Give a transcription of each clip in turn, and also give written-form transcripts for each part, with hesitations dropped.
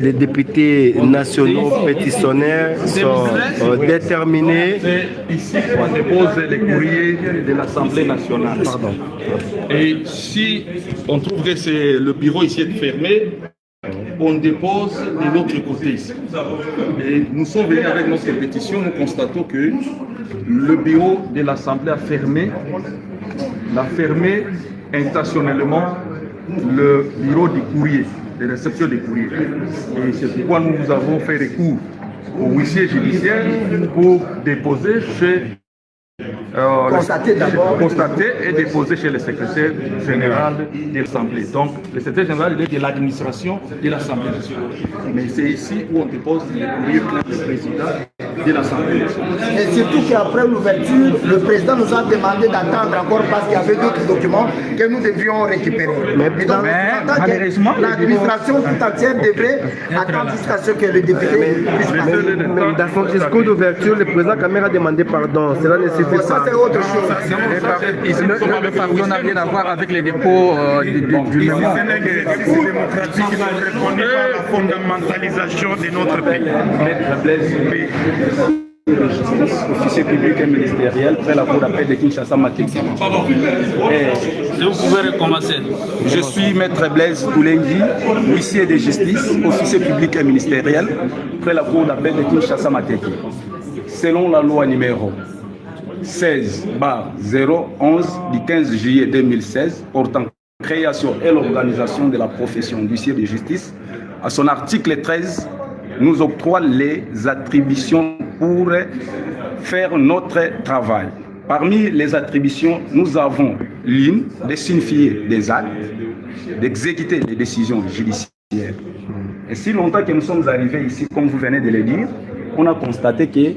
Les députés nationaux pétitionnaires sont déterminés. C'est ici qu'on dépose les courriers de l'Assemblée nationale. Pardon. Et si on trouve que le bureau ici est fermé, on dépose de l'autre côté ici. Et nous sommes venus avec notre pétition, nous constatons que le bureau de l'Assemblée a fermé intentionnellement le bureau du courrier, de réception des courriers. Et c'est pourquoi nous avons fait recours au huissier judiciaire pour déposer chez constater et déposer chez le secrétaire général de l'Assemblée. Donc, le secrétaire général il est de l'administration de l'Assemblée nationale. Mais c'est ici où on dépose les courriers du président de l'Assemblée nationale. Et surtout qu'après l'ouverture, le président nous a demandé d'attendre encore parce qu'il y avait d'autres documents que nous devions récupérer. Mais malheureusement, l'administration tout entière devrait attendre jusqu'à ce que le député puisse passer. Dans son discours d'ouverture, le président Kamere a demandé pardon. Cela ne suffit pas. C'est autre chose. Le pardon n'a rien à voir avec les dépôts du mémoire. C'est démocratique qui va répondre à la fondamentalisation de notre pays. Officier public et ministériel, près la cour d'appel de Kinshasa Mateki. Vous pouvez recommencer. Je suis maître Blaise Toulengi, huissier de justice, officier public et ministériel, près la cour d'appel de Kinshasa Mateki. Selon la loi numéro 16/011 du 15 juillet 2016 portant création et l'organisation de la profession d'huissier de justice, à son article 13, nous octroie les attributions pour faire notre travail. Parmi les attributions, nous avons l'une de signifier des actes, d'exécuter les décisions judiciaires. Et si longtemps que nous sommes arrivés ici, comme vous venez de le dire, on a constaté que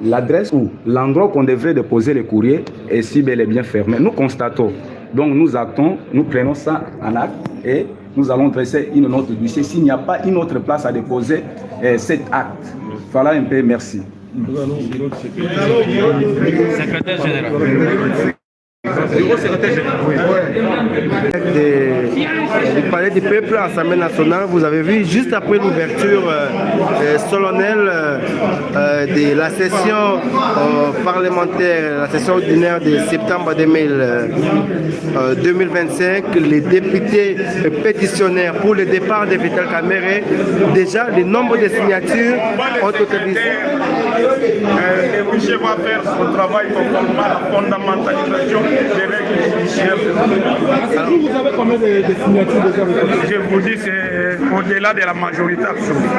l'adresse ou l'endroit qu'on devrait déposer les courriers est si bel et bien fermé. Nous constatons, donc nous actons, nous prenons ça en acte et nous allons dresser une note d'huissier s'il n'y a pas une autre place à déposer cet acte. Voilà un peu, merci. Secrétaire général. Du palais du peuple à l'Assemblée nationale, vous avez vu, juste après l'ouverture solennelle de la session parlementaire, la session ordinaire de septembre 2025, les députés pétitionnaires pour le départ de Vital Kamerhe, déjà le nombre de signatures ont autorisé. Le monsieur va faire son travail conformément à la fondamentalisation des règles judiciaires. Vous avez combien de signatures déjà? Je vous dis, c'est au-delà de la majorité absolue.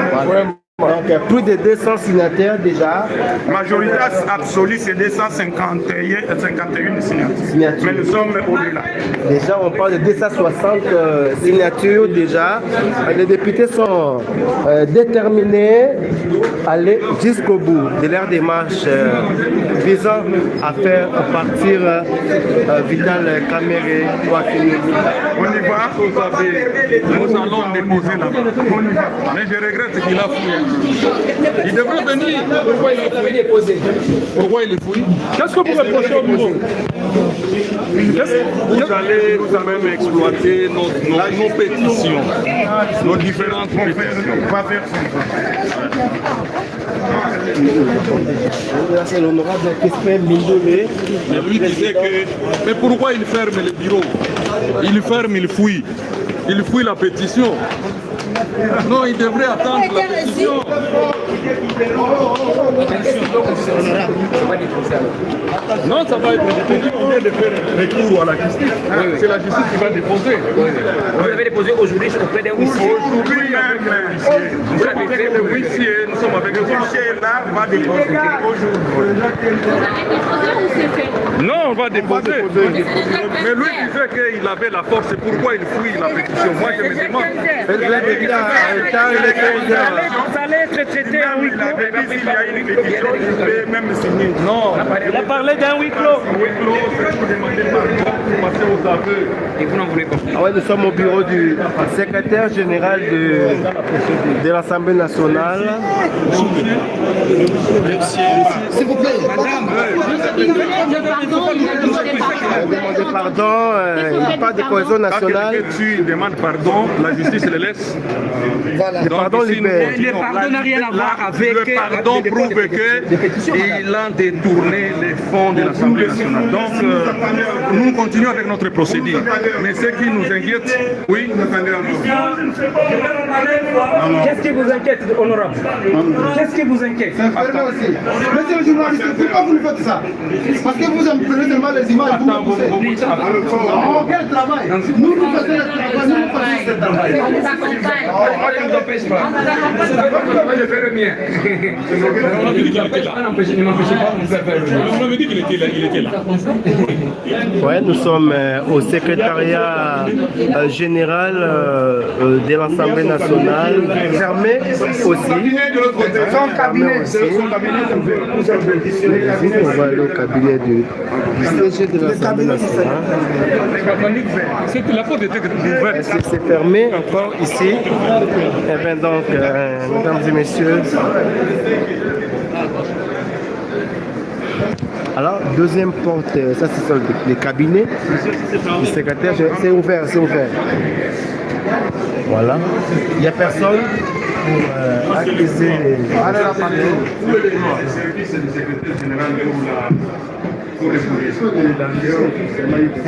Donc plus de 200 signataires déjà. Majorité absolue, c'est 251 signatures. Mais nous sommes au-delà. Déjà, on parle de 260 signatures déjà. Les députés sont déterminés à aller jusqu'au bout de leur démarche visant à faire partir Vital Kamerhe. On y va, nous allons déposer là-bas. Mais je regrette qu'il a fouillé. Il devrait venir. Pourquoi il est déposé? Pourquoi il est fouillé? Qu'est-ce que vous reprochez au bureau? Vous allez même exploiter nos pétitions, nos différentes pétitions. On va faire ça. C'est l'honorable Crispin Mindolé. Mais lui disait que. Mais pourquoi il ferme le bureau? Il ferme, il fouille. Il fouille la pétition. Non, il devrait attendre la pétition. Non, ça va être déposé. On vient de faire recours à la justice. C'est la justice qui va déposer. Vous avez déposé aujourd'hui auprès d'un huissier. Aujourd'hui même, nous sommes avec le huissier. Nous sommes avec le huissier là, on va déposer aujourd'hui. Non, on va déposer. Mais lui disait qu'il avait la force. C'est pourquoi il fouille la pétition. Moi, je me demande. Ça allait être traité en huis clos. Il avait dit qu'il y a une pétition, il devait même signer. Non. Il a parlé d'un huis clos. Huis clos, c'est pour demander pardon, pour passer aux aveux. Et vous n'en voulez pas. Ah ouais, nous sommes au bureau du secrétaire général de l'Assemblée nationale. S'il vous plaît, madame. Demander pardon, pas de cohésion nationale. Quand tu demandes pardon, la justice le laisse. Voilà. Le pardon ici, libère. Le pardon n'a rien à voir avec... Le pardon prouve qu'il a détourné les fonds de l'Assemblée nationale. Donc, nous continuons avec notre procédure. Mais ce qui nous inquiète, oui. Qu'est-ce qui vous inquiète, honorable? Qu'est-ce qui vous inquiète? Monsieur le journaliste, pourquoi vous faites ça? Parce que vous prenez seulement les images. Quel travail? Nous faisons le travail, nous faisons ce travail. On ne nous empêche pas. Moi, je fais le mien. Ne m'empêchez pas de faire le mien. On avait dit qu'il était là. Ouais, nous sommes au secrétariat général de l'Assemblée nationale, fermé aussi. Son cabinet. On va aller au cabinet du siège de l'Assemblée nationale. La porte était ouverte. C'est fermé encore ici. Et bien donc, mesdames et messieurs. Alors, deuxième porte, ça c'est les cabinets du secrétaire. C'est ouvert, c'est ouvert. Voilà. Il n'y a personne pour accuser les... Le service du secrétaire général pour les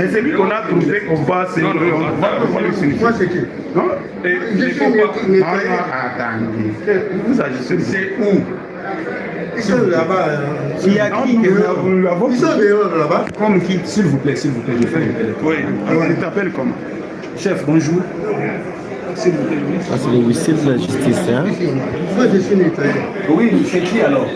Et celui qu'on a trouvé, on va se Moi, c'est qui? Non, Et il ne faut pas. attendez. Vous agissez. C'est où? Ils sont là-bas. Il y a qui? Ils sont dehors là-bas. Comme qui? S'il vous plaît, je fais une télé. Oui. Alors, il t'appelle comment? Chef, bonjour. S'il vous plaît. Ah, c'est le huissier de la justice. Hein? Moi, je suis nettoyé. Oui, c'est qui alors?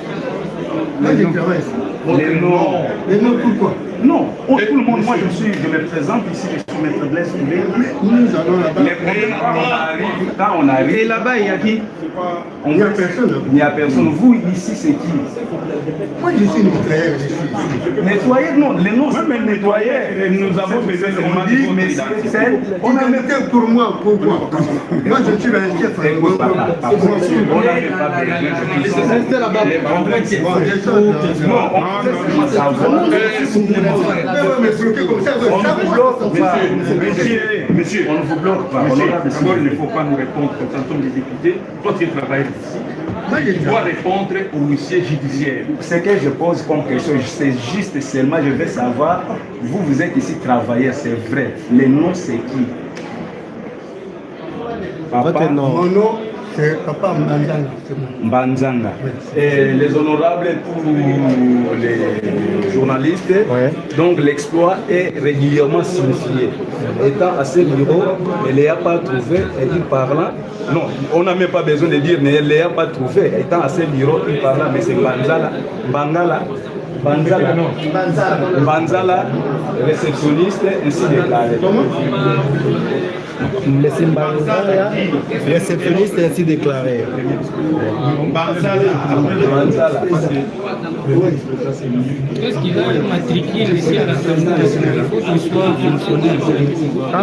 Moi, j'intéresse. Les noms. Les noms, pourquoi? Non, tout le monde, moi je me présente ici, je suis maître Blaise Touré. Nous allons là-bas. Les problèmes, quand on arrive. Et là-bas, il y a qui? Il n'y a personne. Il n'y a personne. Vous, ici, c'est qui? Moi, je suis nettoyé. Je suis ici. Nettoyer, non, les noms, même nettoyer. Nous avons besoin de On a metté pour moi, pourquoi? Moi, je suis un chef. On n'avait pas besoin de Restez là-bas. Monsieur, on ne vous bloque pas. D'abord, il ne faut pas nous répondre comme ça, nous sommes des députés. Toi, tu travailles ici. Tu dois répondre au huissier judiciaire. Ce que je pose comme question, c'est juste seulement, je veux savoir, vous êtes ici travailleur, c'est vrai. Les noms, c'est qui? Votre nom. Mon nom, c'est Papa Mbanzanga. Mbanzanga. Et les honorables pour les journalistes, Ouais. donc l'exploit est régulièrement signifié. Étant à ce bureau, elle ne l'a pas trouvé, elle dit parlant. Non, on n'a même pas besoin de dire, mais elle ne l'a pas trouvé. Étant à ce bureau, il parle, mais c'est Mbanzala. Banzala, réceptionniste, ainsi déclaré. Monsieur Mbanzala, réceptionniste ainsi déclaré. Banzala. Qu'est-ce qu'il a matriculé ici à l'Assemblée nationale? Il faut qu'il soit fonctionnaire.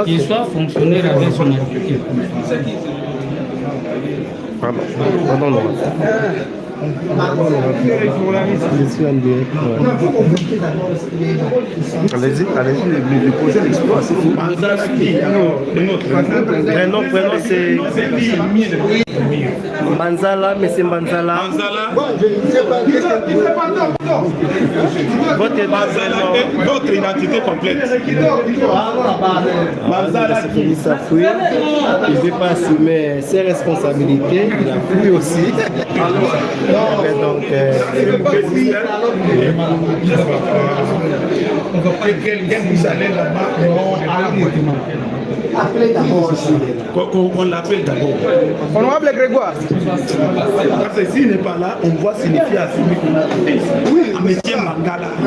Qu'il soit fonctionnaire avec son attitude. Pardon. Pardon, non. Je suis en direct. Allez-y, allez-y. Le projet d'exploit, c'est tout. Prénom, c'est Mbanzala, monsieur Mbanzala. Votre identité complète. Mbanzala, c'est fini sa fuite. Il ne veut pas assumer ses responsabilités. Il a fui aussi. Donc, On ne va pas quelqu'un qui allait là-bas. Appelez d'abord aussi. On l'appelle d'abord. Honorable Grégoire. Parce que s'il n'est pas là, on voit signifier à celui qu'on a trouvé. Oui, monsieur Mangala. Il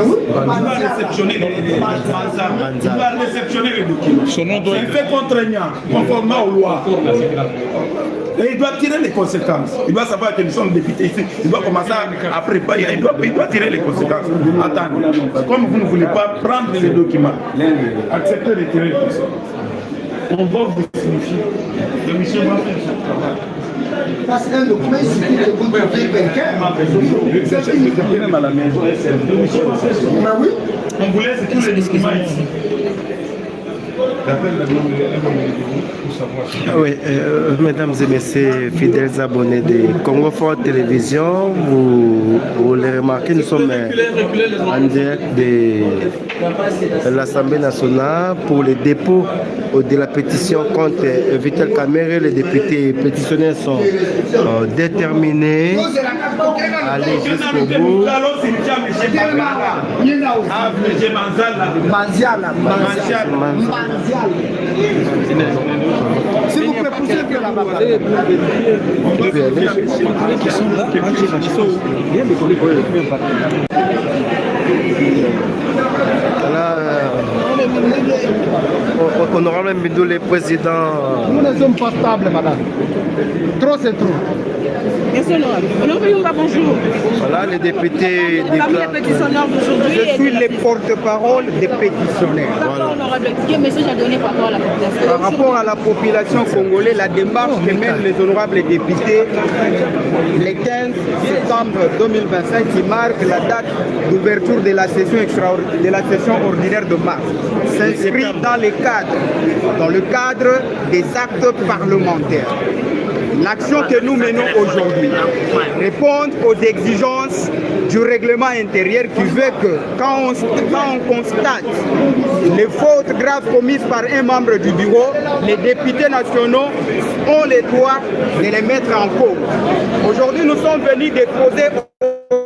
doit réceptionner les documents. Son nom doit C'est fait contraignant, conformément aux lois. Et il doit tirer les conséquences. Il doit savoir que nous sommes députés ici. Il doit commencer à préparer. Il doit tirer les conséquences. Attendez. Comme vous ne voulez pas prendre les documents, acceptez de tirer les conséquences. On va vous signifier. Le monsieur va faire son travail. Parce qu'un document, il suffit de vous trouver quelqu'un. Même à la maison, Mais oui. on voulait c'est tous les documents ici. Oui, mesdames et messieurs, fidèles abonnés de Congo Fort Télévision, vous les remarquez, nous sommes en direct de l'Assemblée nationale pour le dépôt de la pétition contre Vital Kamerhe. Les députés pétitionnaires sont déterminés à aller jusqu'au bout. S'il vous plaît, poussez un peu là-bas. Là, honorable Mbindou, le président. Nous ne sommes pas stables, madame. Trop, c'est trop. Merci, honorable. Bonjour. Voilà, les députés Parmi les pétitionnaires d'aujourd'hui. Je suis le porte-parole des pétitionnaires. D'accord, honorable. Quel message à donner par rapport à la population? Par rapport à la population congolaise, la démarche que mènent les honorables députés le 15 septembre 2025 qui marque la date d'ouverture de la session ordinaire de mars s'inscrit dans le cadre des actes parlementaires. L'action que nous menons aujourd'hui répond aux exigences du règlement intérieur qui veut que quand on constate les fautes graves commises par un membre du bureau, les députés nationaux ont le droit de les mettre en cause. Aujourd'hui, nous sommes venus déposer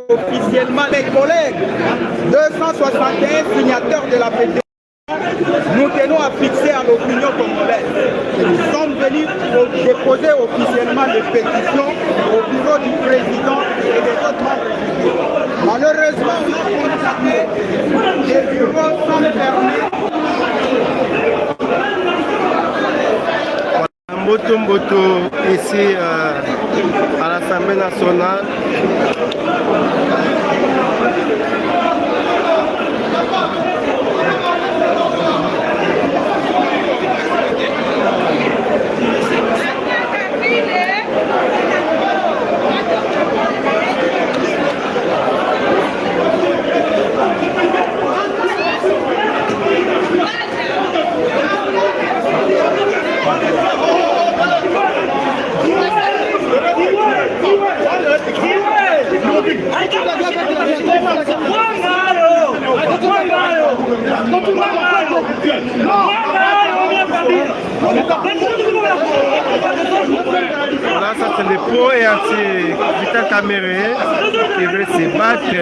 officiellement mes collègues, 261 signataires de la pétition. Nous tenons à fixer à l'opinion congolaise que nous sommes venus déposer officiellement des pétitions au bureau du président et des autres membres du bureau. Malheureusement, on a constaté que les bureaux sont fermés. Mboto, ici à l'Assemblée nationale. Voilà, ça c'est le pro et anti-Vital Kamerhe qui veut se battre.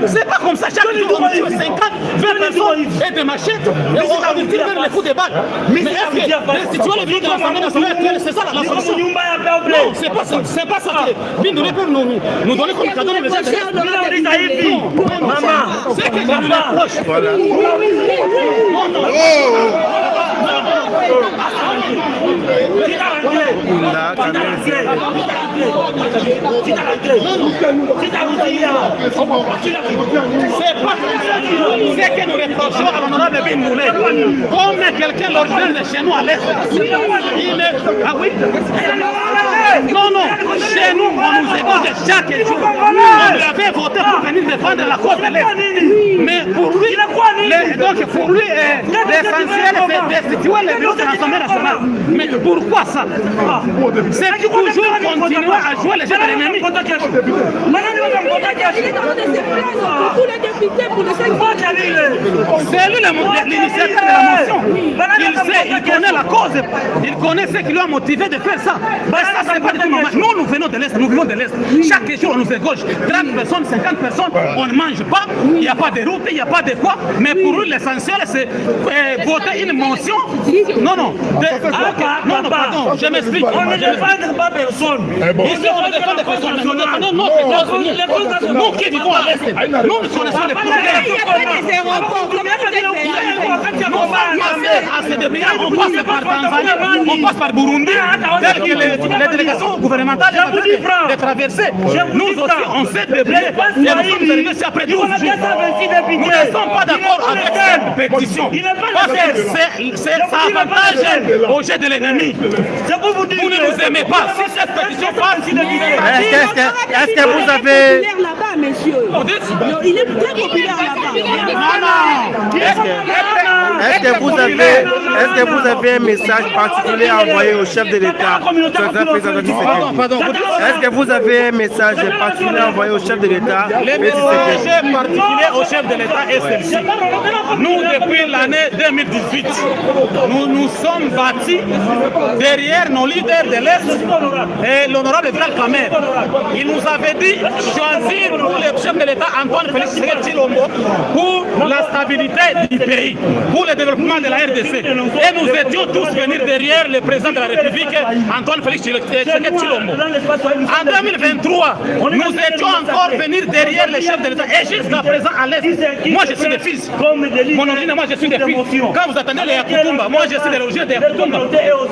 C'est pas comme ça, chaque jour on tue 50, 20 personnes et des machettes et on va dire les coups de balle. Mais est-ce que restituer les biens de l'Assemblée nationale, c'est ça la solution? Non, c'est pas ça. Bien donné pour nous donner comme cadeau les messages. Maman, c'est que nous l'approche. Voilà. C'est que nous reprochons à l'honorable Bindoulé. Comme quelqu'un l'ordonne de chez nous à l'Est. Ah oui? Non, chez nous, on nous écoute chaque jour. On lui avait voté pour venir défendre la cause de l'Est. Mais pour lui, l'essentiel, c'est destituer les bureaux de l'Assemblée nationale. Mais pourquoi ça? C'est toujours continuer à jouer les jeux de l'ennemi. C'est lui l'initiateur de la motion. Il connaît la cause. Il connaît ce qui lui a motivé de faire ça. Ça, pas de moment. Nous venons de l'Est, nous vivons de l'Est. Chaque jour, on nous égorge. 30 personnes, 50 personnes, on ne mange pas, il n'y a pas de route, il n'y a pas de quoi. Mais pour eux, l'essentiel, c'est voter une motion. Non, non. Non, pardon, je m'explique. On ne défend pas personne. Ici, on ne défend pas personne. Nous défendons notre cause. Nous qui vivons à l'Est, nous ne connaissons les problèmes. On passe par Tanzanie, on passe par Burundi, tel que les délégations gouvernementales de traverser. Nous aussi, on s'est débrouillé et nous sommes arrivés ici après 12 jours. Nous ne sommes pas d'accord avec cette pétition parce que ça avantage au jet de l'ennemi. Vous ne nous aimez pas. Si cette pétition passe, est-ce que vous avez... là-bas, monsieur. Non, il est très populaire là-bas. Non. Est-ce que vous avez un message particulier à envoyer au chef de l'État? Est-ce que vous avez un message particulier à envoyer au chef de l'État? Le message particulier au chef de l'État est celui-ci. Nous, depuis l'année 2018, nous nous sommes bâtis derrière nos leaders de l'Est et l'honorable Vital Kamerhe. Il nous avait dit choisir pour le chef de l'État Antoine Félix Tshilombo pour la stabilité du pays, pour le développement de la RDC. Et nous étions tous venus derrière le président de la République, Antoine Félix Tshilombo. En 2023, nous étions encore venus derrière le chef de l'État. Et jusqu'à présent, à l'Est, moi je suis des fils. Mon origine, moi je suis des fils. Quand vous attendez les Yakutumba, moi je suis de l'origine des Yakutumba.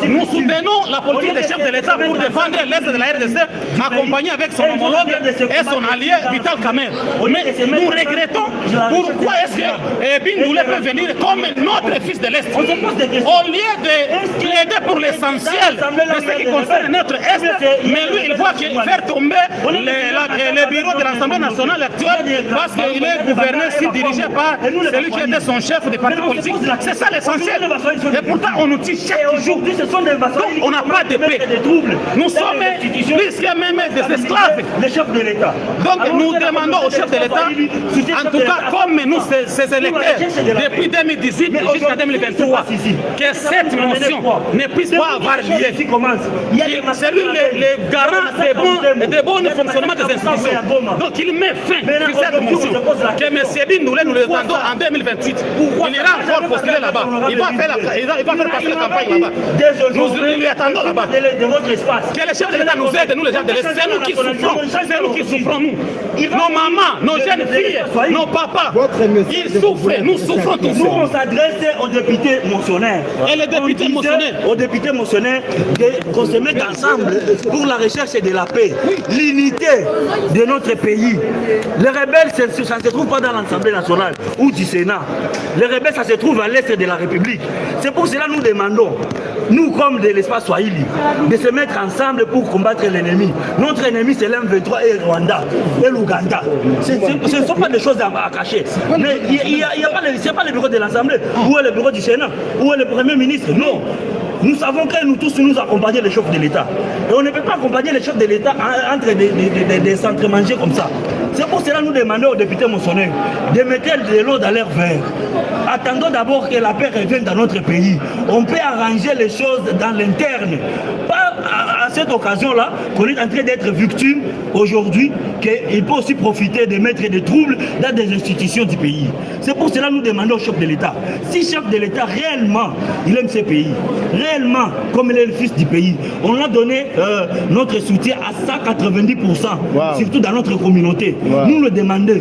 Nous soutenons la politique des chefs de l'État pour défendre l'Est de la RDC, accompagné avec son homologue et son allié Vital Kamerhe. Mais nous regrettons pourquoi est-ce que Bindoulé peut venir comme notre fils de l'Est. Au lieu de plaider pour l'essentiel de ce qui concerne notre Est, mais lui il voit qu'il faire tomber le bureau de l'Assemblée nationale actuelle parce qu'il est gouverné, si dirigé par celui qui était son chef des partis politiques. C'est ça l'essentiel. Et pourtant on nous dit chaque jour. Donc on n'a pas de paix. Nous sommes plus que même des esclaves. Les chefs de l'État. Donc nous demandons au chef de l'État, en tout cas comme nous ces électeurs, depuis 2018 jusqu'à 2023, que cette motion ne puisse pas avoir lieu. C'est lui le garant des bons fonctionnements des institutions. Donc il met fin sur cette motion. Que M. Bindoulé nous le demandons en 2028. Il ira encore postuler là-bas. Il va faire passer la campagne là-bas. Nous lui attendons là-bas. Que les chefs de l'État nous aident, nous les gens de l'Est. C'est nous qui souffrons. C'est nous qui souffrons, nous. Nos mamans, nos jeunes filles, nos papas, ils souffrent. Nous souffrons tous. Nous, on s'adresse aux députés motionnaires. Et les députés motionnaires. Aux députés motionnaires qu'on se mette ensemble pour la recherche de la paix, l'unité de notre pays. Les rebelles, ça ne se trouve pas dans l'Assemblée nationale ou du Sénat. Les rebelles, ça se trouve à l'Est de la République. C'est pour cela que nous demandons, nous comme de l'espace Swahili, de se mettre ensemble pour combattre l'ennemi. Notre ennemi, c'est l'M23 et Rwanda et l'Ouganda. Ce ne sont pas des choses à cacher. Mais il n'y a pas le bureau de l'Assemblée, où est le bureau du Sénat, où est le Premier ministre. Non. Nous savons que nous tous nous accompagnons les chefs de l'État. Et on ne peut pas accompagner les chefs de l'État entre des centres mangés comme ça. C'est pour cela que nous demandons aux députés motionnaires de mettre de l'eau dans leur verre. Attendons d'abord que la paix revienne dans notre pays. On peut arranger les choses dans l'interne. Pas à cette occasion-là qu'on est en train d'être victime aujourd'hui, qu'il peut aussi profiter de mettre des troubles dans des institutions du pays. C'est pour cela que nous demandons au chef de l'État. Si le chef de l'État réellement, il aime ce pays, réellement, comme il est le fils du pays, on a donné notre soutien à 190%, surtout dans notre communauté. Nous le demandons,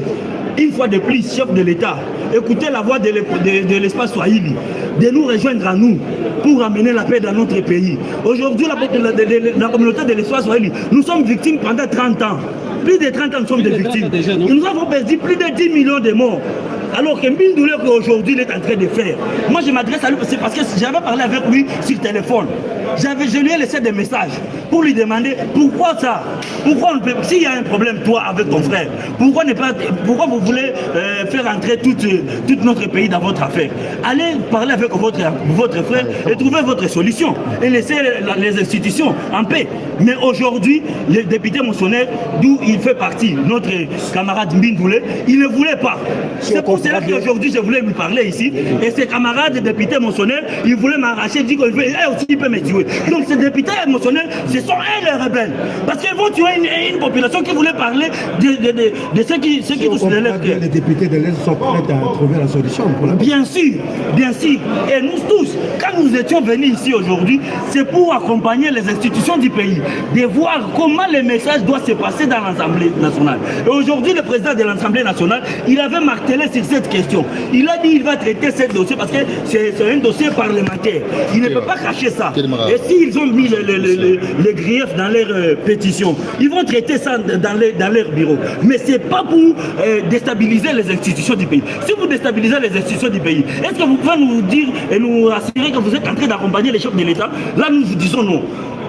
une fois de plus, chef de l'État, écoutez la voix de l'espace Swahili, de nous rejoindre à nous pour amener la paix dans notre pays. Aujourd'hui, la communauté de l'espace Swahili, nous sommes victimes pendant 30 ans. Plus de 30 ans, nous sommes des victimes. Nous avons perdu plus de 10 millions de morts. Alors que Bindoulé qu'aujourd'hui il est en train de faire. Moi je m'adresse à lui parce que j'avais parlé avec lui sur téléphone. Je lui ai laissé des messages pour lui demander pourquoi ça. Pourquoi on peut. S'il y a un problème toi avec ton frère, pourquoi vous voulez faire entrer tout notre pays dans votre affaire? Allez parler avec votre frère et trouver votre solution. Et laisser les institutions en paix. Mais aujourd'hui, les députés motionnaires, d'où il fait partie, notre camarade Bindoulé, il ne voulait pas. C'est pour cela qu'aujourd'hui je voulais lui parler ici. Et ses camarades députés motionnaires, ils voulaient m'arracher, dire qu'il aussi il peut me tuer. jouer. Donc ces députés émotionnels, ce sont eux les rebelles. Parce qu'ils vont tuer une population qui voulait parler de ceux qui touchent de l'Est. Les députés de l'Est sont prêts à trouver la solution pour la paix. Bien sûr, bien sûr. Et nous tous, quand nous étions venus ici aujourd'hui, c'est pour accompagner les institutions du pays, de voir comment les messages doivent se passer dans l'Assemblée nationale. Et aujourd'hui, le président de l'Assemblée nationale, il avait martelé sur cette question. Il a dit qu'il va traiter ce dossier parce que c'est un dossier parlementaire. Il ne peut pas cacher ça. Et s'ils ont mis les griefs dans leur pétition, ils vont traiter ça dans leur bureau. Mais ce n'est pas pour déstabiliser les institutions du pays. Si vous déstabilisez les institutions du pays, est-ce que vous pouvez nous dire et nous assurer que vous êtes en train d'accompagner les chefs de l'État? Là, nous vous disons non.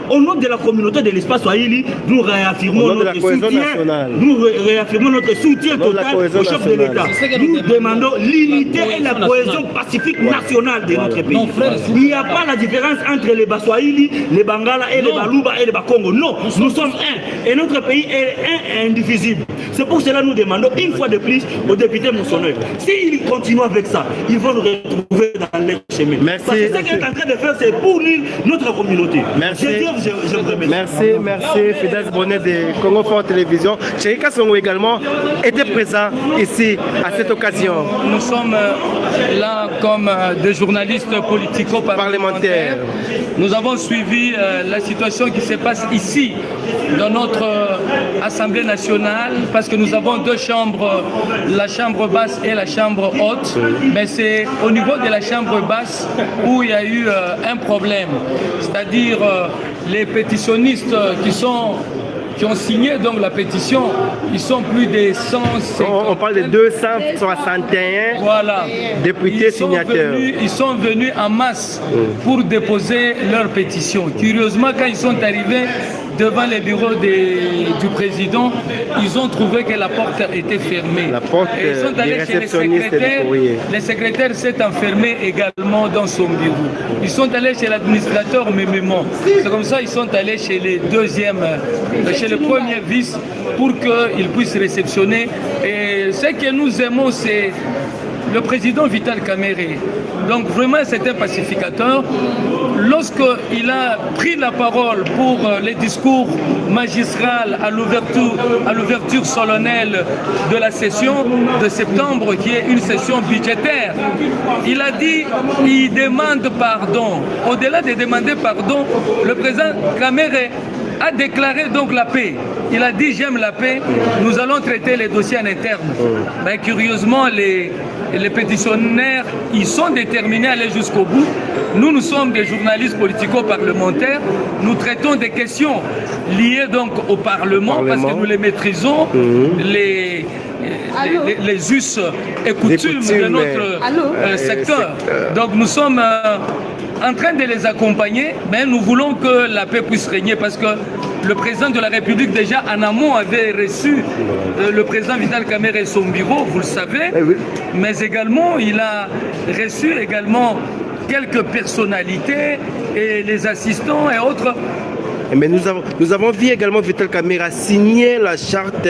Au nom de la communauté de l'espace Swahili, nous réaffirmons notre soutien. Nous réaffirmons notre soutien total au chef de l'État. Nous demandons l'unité et la cohésion pacifique nationale de notre pays. Il n'y a pas la différence entre les Baswahili, les Bangala et les Baluba et les Bakongo. Non, nous sommes un. Et notre pays est un indivisible. C'est pour cela que nous demandons une fois de plus aux députés moissonneurs. S'ils continuent avec ça, ils vont nous retrouver dans leur chemin. Merci. Parce que ce qu'ils sont en train de faire, c'est pourrir notre communauté. Merci. Merci, Fidel Bonnet de Congo Fort Télévision. Chéri Kassongo également était présent ici à cette occasion. Nous sommes là comme des journalistes politico-parlementaires. Nous avons suivi la situation qui se passe ici dans notre Assemblée nationale parce que nous avons deux chambres, la chambre basse et la chambre haute. Mais c'est au niveau de la chambre basse où il y a eu un problème, c'est-à-dire les pétitionnistes qui ont signé donc la pétition, ils sont plus de 150. On parle de 261 députés signataires. Ils sont venus en masse pour déposer leur pétition. Curieusement, quand ils sont arrivés devant les bureaux du président, ils ont trouvé que la porte était fermée. La porte et ils sont allés chez les secrétaires. Le secrétaire s'est enfermé également dans son bureau. Ils sont allés chez l'administrateur Mémément. C'est comme ça qu'ils sont allés chez les chez le premier vice pour qu'ils puissent réceptionner. Et ce que nous aimons, c'est le président Vital Kamerhe. Donc vraiment, c'est un pacificateur. Lorsqu'il a pris la parole pour les discours magistral à l'ouverture solennelle de la session de septembre, qui est une session budgétaire, il a dit qu'il demande pardon. Au-delà de demander pardon, le président Kamerhe a déclaré donc la paix. Il a dit j'aime la paix, nous allons traiter les dossiers en interne. Ben, curieusement, les pétitionnaires, ils sont déterminés à aller jusqu'au bout. Nous sommes des journalistes politico-parlementaires. Nous traitons des questions liées donc au Parlement. Parce que nous les maîtrisons, les us et coutumes de notre secteur. Donc nous sommes en train de les accompagner, mais nous voulons que la paix puisse régner parce que le président de la République déjà en amont avait reçu le président Vital Kamerhe et son bureau, vous le savez, mais également il a reçu également quelques personnalités et les assistants et autres. Mais nous avons vu également Vital Kamerhe signer la charte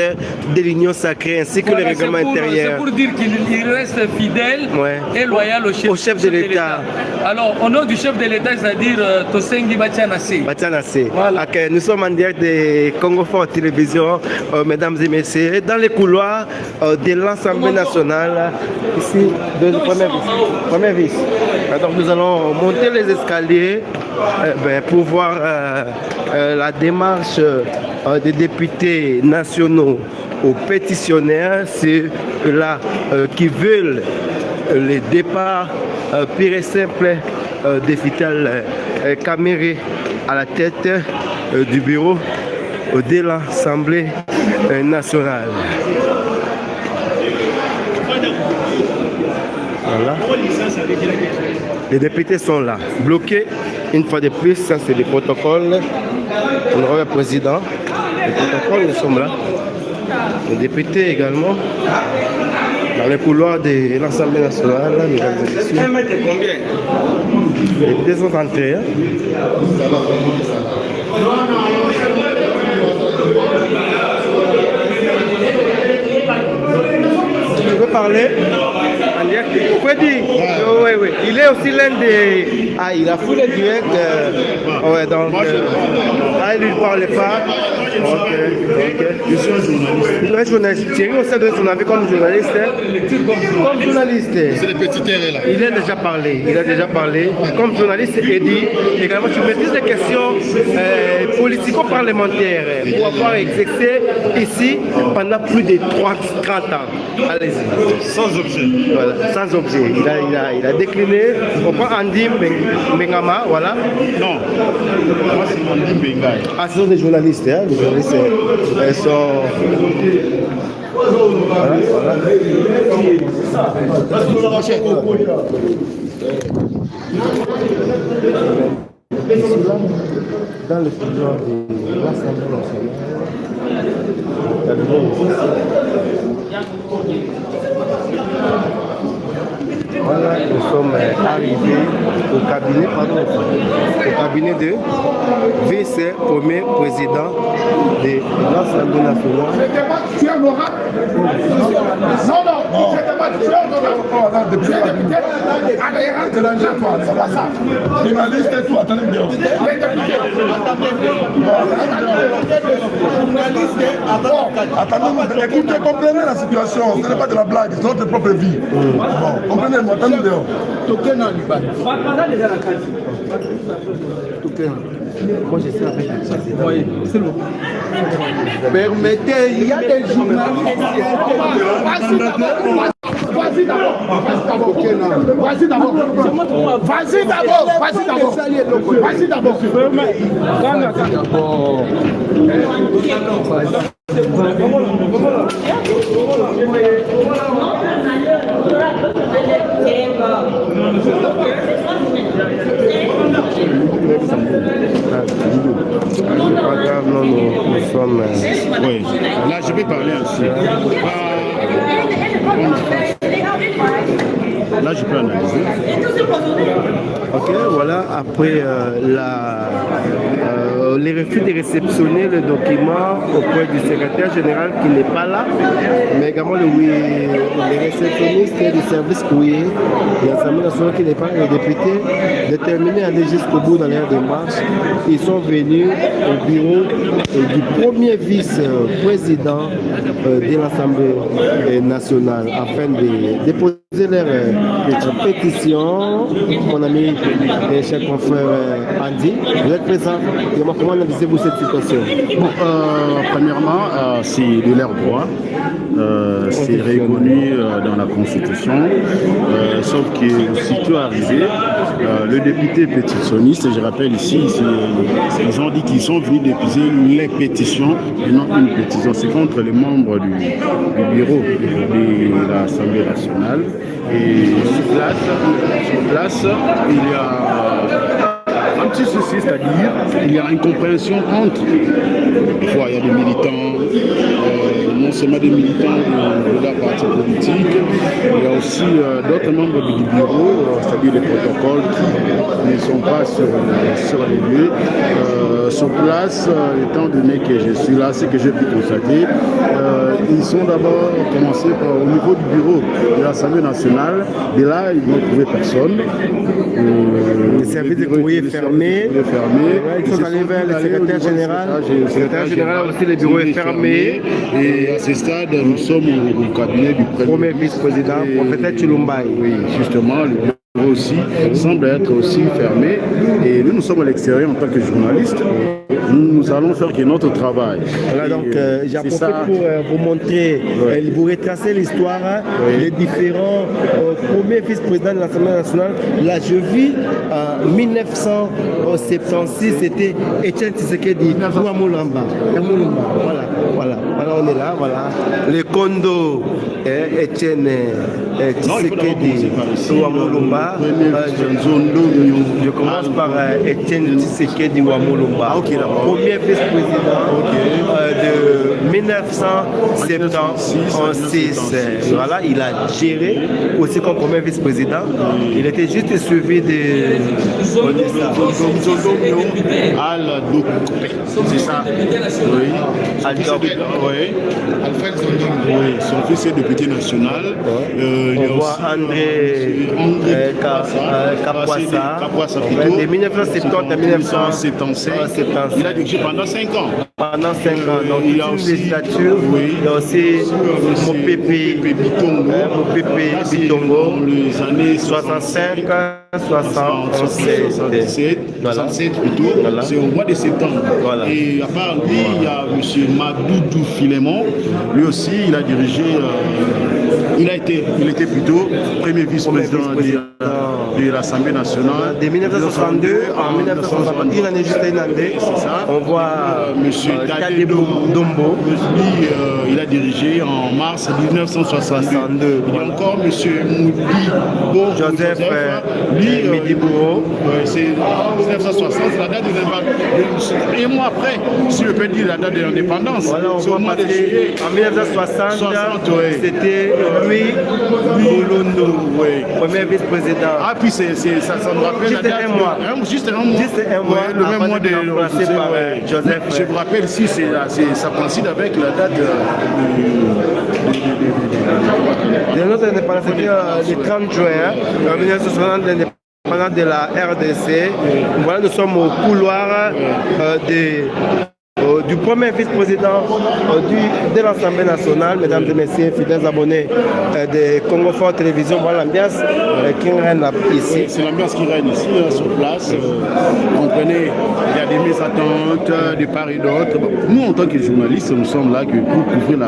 de l'Union sacrée ainsi que le règlement intérieur. C'est pour dire qu'il reste fidèle et loyal au chef de l'État. Alors, au nom du chef de l'État, c'est-à-dire Tosengi Batianase. Voilà. Okay, nous sommes en direct de Congo Fort Télévision, mesdames et messieurs, dans les couloirs de l'Assemblée nationale, ici, de premier vice. Alors, nous allons monter les escaliers pour voir la démarche des députés nationaux aux pétitionnaires, ceux-là qui veulent le départ pur et simple de Vital Kamerhe à la tête du bureau de l'Assemblée nationale. Voilà. Les députés sont là, bloqués une fois de plus. Ça, c'est des protocoles. Honorable président, les protocoles, nous sommes là. Les députés également, dans les couloirs de l'Assemblée nationale, mesdames et messieurs. Les députés sont entrés. Tu veux parler? Freddy, oui. Il est aussi l'un des Ah, il a foulé direct. Ouais, donc. Il ne parlait pas. Ok. Je suis un journaliste. Thierry, au sein de son avis comme journaliste. Comme journaliste. C'est les petits terrains là. Il a déjà parlé. Comme journaliste, Eddie, également, tu maîtrises des questions politico-parlementaires pour avoir exercé ici pendant plus de 30 ans. Allez-y. Sans objet. Voilà, sans objet. Il a décliné. On prend Andy Mbengama, voilà. Non. Moi, c'est Andy Mbengai. Ah, ce sont des journalistes, hein. Les journalistes, elles sont. Voilà. Dans le pouvoir de l'Assemblée nationale, voilà, nous sommes arrivés au cabinet de vice-premier président de l'Assemblée nationale. Tu es honorable. Non, tu es député adhérent de l'engin, c'est pas ça. Journaliste et tout, attendez bien. Attendez, écoutez, comprenez la situation, ce n'est pas de la blague, c'est notre propre vie. Bon, comprenez-moi, attendez dehors. Moi, je suis avec le président. Oui, c'est bon. Permettez, il y a des journalistes. Vas-y d'abord. Nous sommes. Oui, là je vais parler ainsi. Là je peux analyser. Ok, voilà, après les refus de réceptionner le document auprès du secrétaire général qui n'est pas là, mais également les réceptionnistes du service courrier de l'Assemblée nationale qui n'est pas là, les députés déterminés à aller jusqu'au bout dans leur démarche. Ils sont venus au bureau du premier vice-président de l'Assemblée nationale afin de déposer leur pétition. Mon ami et cher confrère Andy, vous êtes présent. Comment analysez-vous cette situation? Bon, premièrement, c'est de leur droit. C'est reconnu dans la Constitution, sauf que aussitôt arrivé, le député pétitionniste, je rappelle ici, ils ont dit qu'ils sont venus déposer les pétitions et non une pétition. C'est contre les membres du bureau de l'Assemblée nationale. Et sur place, il y a un petit souci, c'est-à-dire il y a une compréhension entre, parfois il y a des militants, non seulement des militants de la partie politique, il y a aussi d'autres membres du bureau, c'est-à-dire les protocoles qui ne sont pas sur les lieux. Sur place, étant donné que je suis là, ce que j'ai pu constater, ils sont d'abord commencés au niveau du bureau de l'Assemblée nationale, et là ils n'ont trouvé personne. Le service de courrier fermé. Ils sont allés vers le secrétaire général. Le secrétaire général aussi, le bureau est fermé. Et à ce stade, nous sommes au cabinet du premier vice-président, professeur Chilumbaï. Oui, justement, le bureau aussi semble être aussi fermé. Et nous sommes à l'extérieur en tant que journalistes. Nous allons faire que notre travail. Voilà, donc j'en profite pour vous montrer, vous retracer l'histoire des différents premiers vice-présidents de l'Assemblée nationale. Là, je vis en 1976, c'était Etienne Tshisekedi, Ouamulamba. Voilà, on est là, voilà. Le Kondo, Etienne Tshisekedi, Ouamulamba. Je commence par Etienne Tshisekedi, Ouamulamba. Premier vice-président de 1976. Voilà, il a géré aussi comme premier vice-président. Il était juste suivi de c'est ça. Oui. Alfred Zondongo. Oui, son fils est député national. On voit André Kapwasa de 1970 à 1977. Il a dirigé pendant 5 ans. Pendant 5 ans. Donc il y a aussi une législature. Il y a aussi Mopépé Bitongo. Les années 65, 67 plutôt. Voilà. C'est au mois de septembre. Voilà. Et à part lui, il y a M. Madoudou Filémon. Lui aussi, il a dirigé. Il était plutôt premier vice-président de l'Assemblée nationale. De 1962 en 1960, une année juste une année, c'est ça. On voit M. Tadebo Dombo. Lui, il a dirigé en mars 1962. Il y a encore M. Moudibo Joseph Midibouro. C'est 1960, c'est la date de l'indépendance. Et un mois après, si je peux dire la date de l'indépendance, voilà, c'est au mois de juillet. En 1960, c'était Louis Bolondo, premier vice-président. Ah, puis ça me rappelle la date. Juste un mois. Le même mois de Joseph. Je vous rappelle ici, ça coïncide avec la date de notre indépendance. C'était le 30 juin 1960, l'indépendance de la RDC. Voilà, nous sommes au couloir du premier vice-président de l'Assemblée nationale, mesdames et messieurs, fidèles abonnés de Congo Fort Télévision. Voilà l'ambiance qui règne ici. C'est l'ambiance qui règne ici, sur place. Comprenez, il y a des mésattentes de part et d'autre. Nous, en tant que journalistes, nous sommes là pour couvrir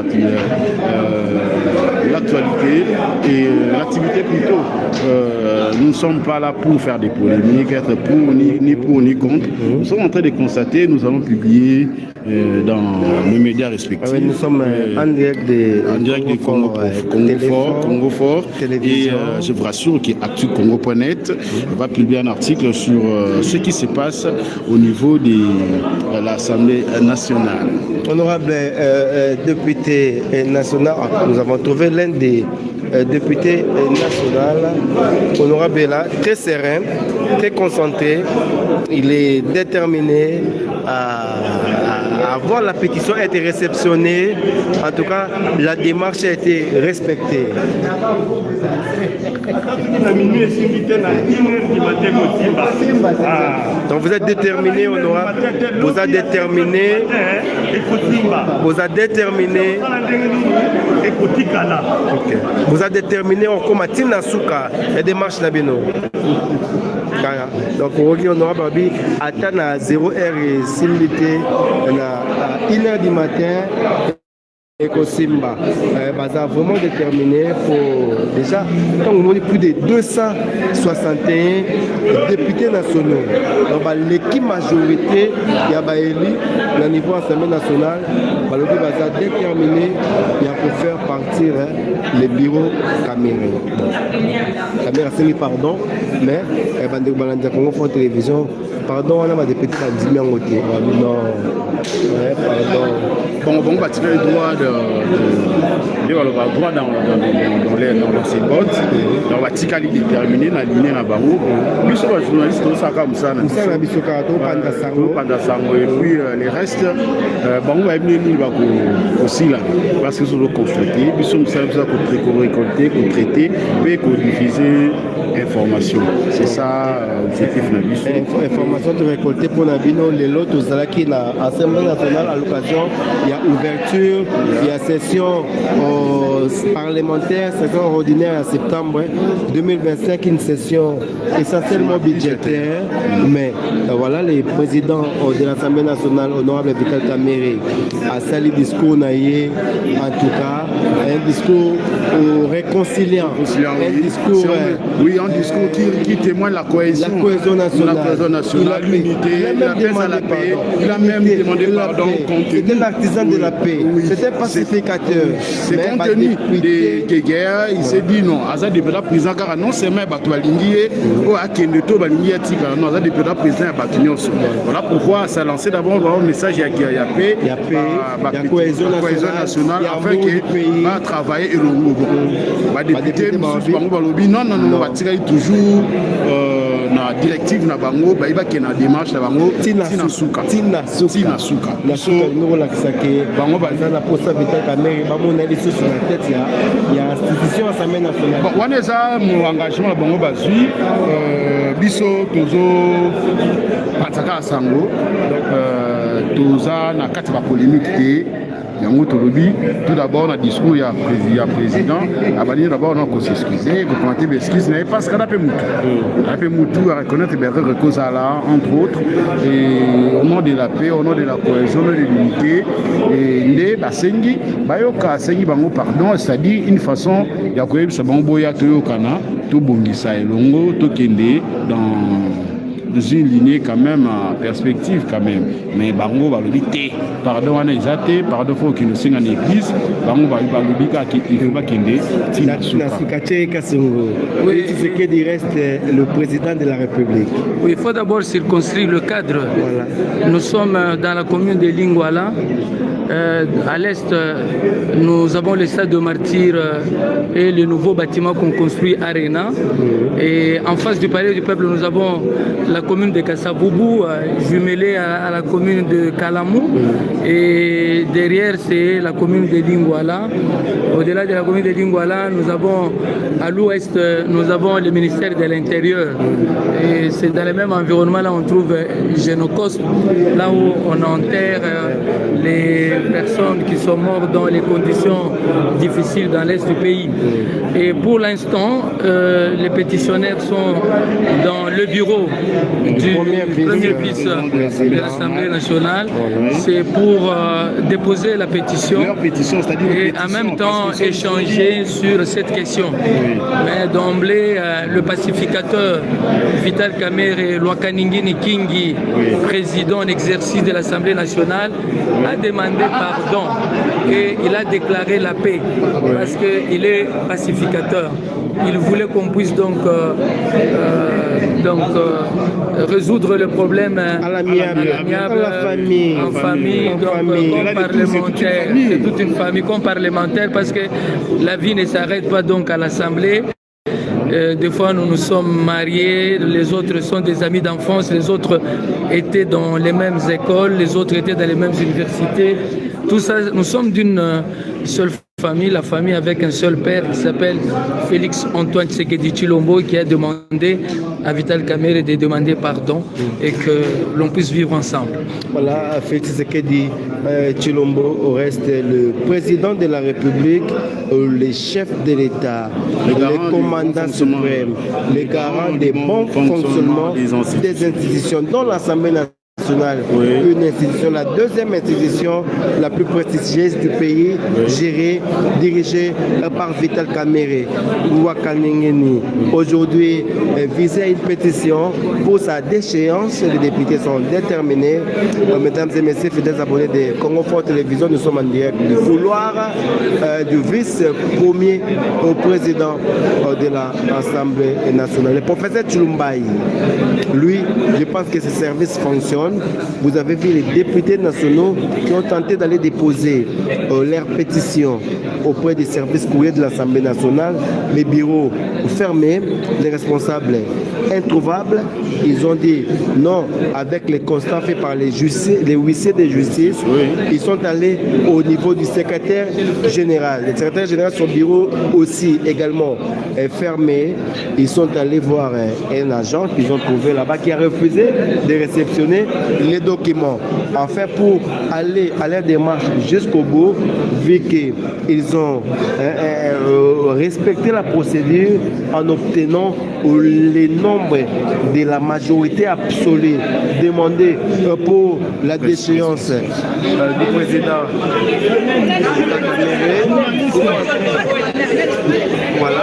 l'actualité et l'activité plutôt. Nous ne sommes pas là pour faire des polémiques, être ni pour ni contre. Nous sommes en train de constater, nous allons publier dans nos médias respectifs. Oui, nous sommes en direct de Congo Fort. Et je vous rassure qu'Actu-Congo.net va publier un article sur ce qui se passe au niveau de l'Assemblée nationale. Honorable député national, nous avons trouvé l'un des députés national, honorable là, très serein, très concentré. Il est déterminé à voir la pétition a été réceptionnée. En tout cas, la démarche a été respectée. Donc vous êtes déterminé, honorable. Vous êtes déterminé. Vous êtes déterminé. Okay. Vous êtes déterminé en combattant Souka et démarche Nabino. Donc honorable Babi attend à 0h et similité à 1h du matin. Et Simba va vraiment déterminé pour déjà quand on a plus de 261 députés nationaux. Donc l'équipe majorité il y a élu au niveau de l'Assemblée nationale, le groupe va déterminé pour faire partir les bureaux Cameroun. Cameroun, pardon, mais de Congo Fort Télévision, pardon, on a des petits non, pardon. Bon, on va tirer le droit dans ses bottes. On va tirer déterminer la ligne à Barou. Nous sommes journalistes, nous sommes comme ça. Et puis les restes, on va venir aussi là. Parce que nous sommes constatés, nous sommes pour récolter, pour traiter, et pour diffuser information. C'est ça l'objectif. Information de récolter pour Nabino, les lots, tout ça qui est à l'Assemblée nationale à l'occasion. Il y a ouverture, il y a session parlementaire, session ordinaire en septembre 2025, une session essentiellement budgétaire. Mais voilà, les présidents de l'Assemblée nationale, honorable Vital Kamere, a sali discours naïe, en tout cas, un discours réconciliant, un discours, un discours qui témoigne la cohésion nationale, l'unité, la paix à la paix. Il a même demandé pardon. C'était l'artisan de la paix. C'était pas pacificateur. C'est compte tenu des guerres, il s'est dit non. Aza de président car non seulement Batualingi ou Akendeto Balingi Tika, non, Aza de président Batunyoso. Voilà pourquoi ça a lancé d'abord un message à paix, la cohésion nationale, afin que va travailler et le groupe. Député, non, toujours na directive na bango ba qui na démarche na bango tina suka na so la kisake bango ba na posa Vital Kamerhe ba mona liso sur la tête ya institution assemblée nationale bon wana ça mon engagement bango bazui biso tozo pataka sango toza na kati ba polémique te yango tolobi tout d'abord na discours ya président abani d'abord on ko s'excuser ko planter excuse mais parce qu'on a peu mutu à reconnaître des causes là entre autres et au nom de la paix au nom de la cohésion de l'unité et les basengi bayoka sengi bango pardon c'est-à-dire une façon ya ko yebisa bango boya toyokana to bongisa elongo to kende dans une lignée quand même en perspective quand même mais bango balobité pardon on a exaté pardon faut qu'il nous signe en église bango balobika qui il faut pas kende tina sukache kasongo oui c'est que il reste le président de la République. Oui, il faut d'abord circonscrire le cadre. Voilà. Nous sommes dans la commune de Lingouala. À l'est, nous avons le stade de Martyrs et le nouveau bâtiment qu'on construit Arena. Et en face du palais du peuple, nous avons la commune de Kassaboubou, jumelée à la commune de Kalamou. Et derrière, c'est la commune de Lingouala. Au-delà de la commune de Lingouala, nous avons à l'ouest, nous avons le ministère de l'Intérieur. Et c'est dans le même environnement, là, on trouve Génocos, là où on enterre les personnes qui sont mortes dans les conditions difficiles dans l'est du pays. Et pour l'instant, les pétitionnaires sont dans le bureau du premier vice de l'Assemblée nationale. C'est pour déposer la pétition et en même temps échanger sur cette question. Mais d'emblée, le pacificateur Vital Kamerhe Lwakaningini Kingi, président en exercice de l'Assemblée nationale, a demandé pardon et il a déclaré la paix parce qu'il est pacificateur. Il voulait qu'on puisse donc résoudre le problème à l'amiable, en famille, comme parlementaire. C'est toute une famille comme parlementaire parce que la vie ne s'arrête pas donc à l'Assemblée. Des fois, nous nous sommes mariés, les autres sont des amis d'enfance, les autres étaient dans les mêmes écoles, les autres étaient dans les mêmes universités. Tout ça, nous sommes d'une seule famille, la famille avec un seul père qui s'appelle Félix Antoine Tshisekedi Tshilombo, qui a demandé à Vital Kamerhe de demander pardon et que l'on puisse vivre ensemble. Voilà, Félix Tshisekedi Tshilombo reste le président de la République, le chef de l'État, le commandant suprême, le garant des bons fonctionnements des institutions, dont l'Assemblée nationale. Une institution, la deuxième institution la plus prestigieuse du pays, gérée, dirigée par Vital Kamerhe Lwakaningini. Aujourd'hui, visait une pétition pour sa déchéance. Les députés sont déterminés. Mesdames et messieurs, fidèles abonnés de Congo Fort Télévision, nous sommes en direct du couloir du vice-premier au président de l'Assemblée nationale. Le professeur Tshilumbaï, lui, je pense que ses services fonctionnent. Vous avez vu les députés nationaux qui ont tenté d'aller déposer leur pétition auprès des services courriers de l'Assemblée nationale, les bureaux fermés, les responsables introuvables. Ils ont dit non avec les constats faits par les huissiers de justice. Ils sont allés au niveau du secrétaire général. Le secrétaire général, son bureau aussi également est fermé. Ils sont allés voir un agent qu'ils ont trouvé là-bas qui a refusé de réceptionner les documents. Enfin, pour aller à leur démarche jusqu'au bout, vu qu'ils ont respecté la procédure en obtenant les nombres de la majorité absolue demandée pour la déchéance du président. Voilà.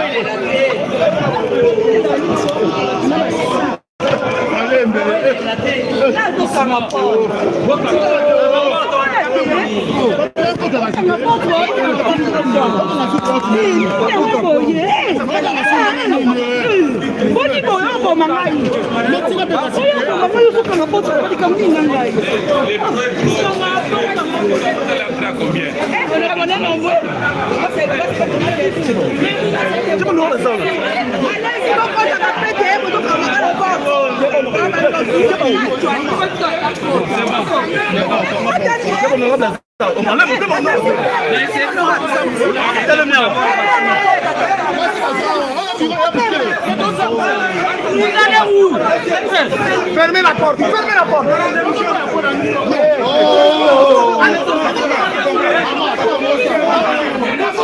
Fermez la porte, fermez la porte.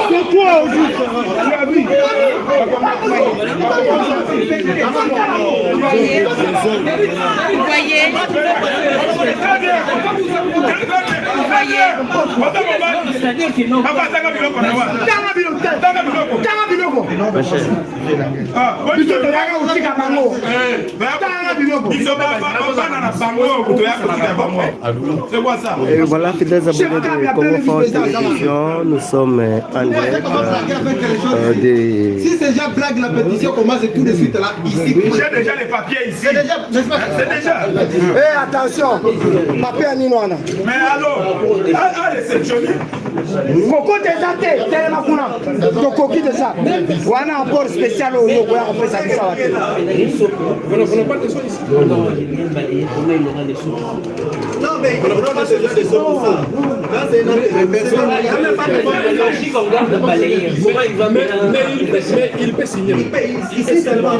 C'est quoi au juste? Vous voyez? Et voilà, fidèles abonnés de Congo France Télévision, nous sommes en direct des... Si ces gens blaguent la pétition, comment c'est tout de suite là, ici? J'ai déjà les papiers ici. C'est déjà, n'est-ce pas? C'est déjà. Eh, attention, papier à Ninoana. Mais alors, à réceptionner. Coco déjà, tellement qu'on a. Coco qui déjà. On a un apport spécial au Yogo, on fait ça. Non, mais on aura déjà des sous pour ça. Là, c'est une personne. Mais il peut signer. Ici, seulement.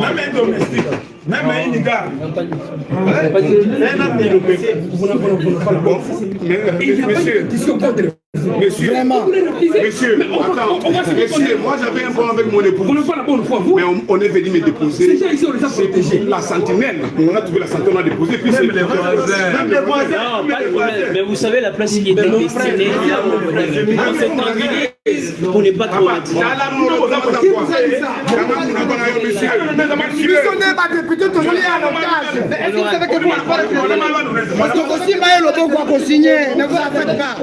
Même un domestique. Même une gare. Monsieur, vraiment. Monsieur, attends, monsieur, moi j'avais un point avec mon époux. Mais on est venu me déposer. C'est la sentinelle. On a trouvé la sentinelle, on a déposé. Puis c'est les voisins. Mais vous savez, la place qui était destinée on s'est tranquillisé pour ne pas trop Missionnaire, ma députée, toujours lié à l'otage. Est-ce que vous savez que vous n'avez pas le parce que aussi, Maël Obo va signer. Ne vous en faites pas.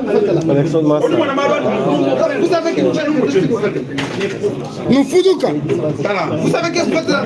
Vous savez que nous foudouka. Vous savez qu'est-ce que c'est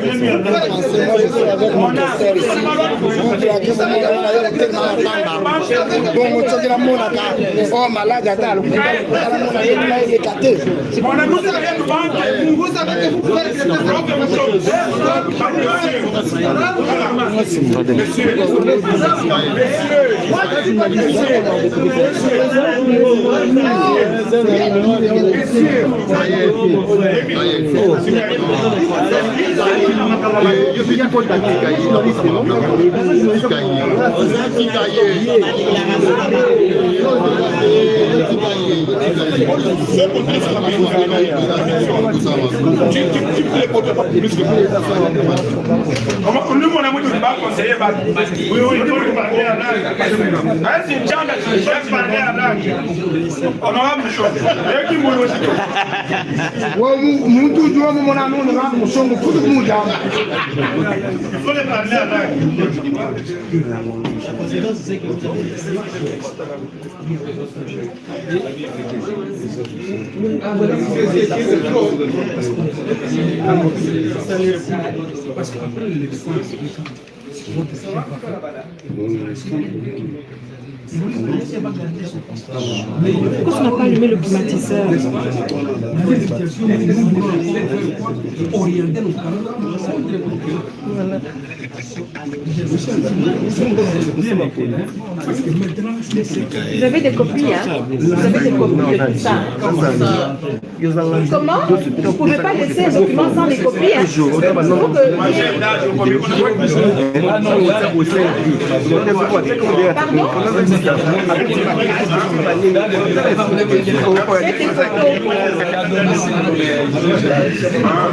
Pourquoi tu n'as pas allumé le climatiseur? Vous avez des copies, hein? Vous avez des copies de tout ça. Comment? Vous ne pouvez pas laisser un document sans les copies, hein?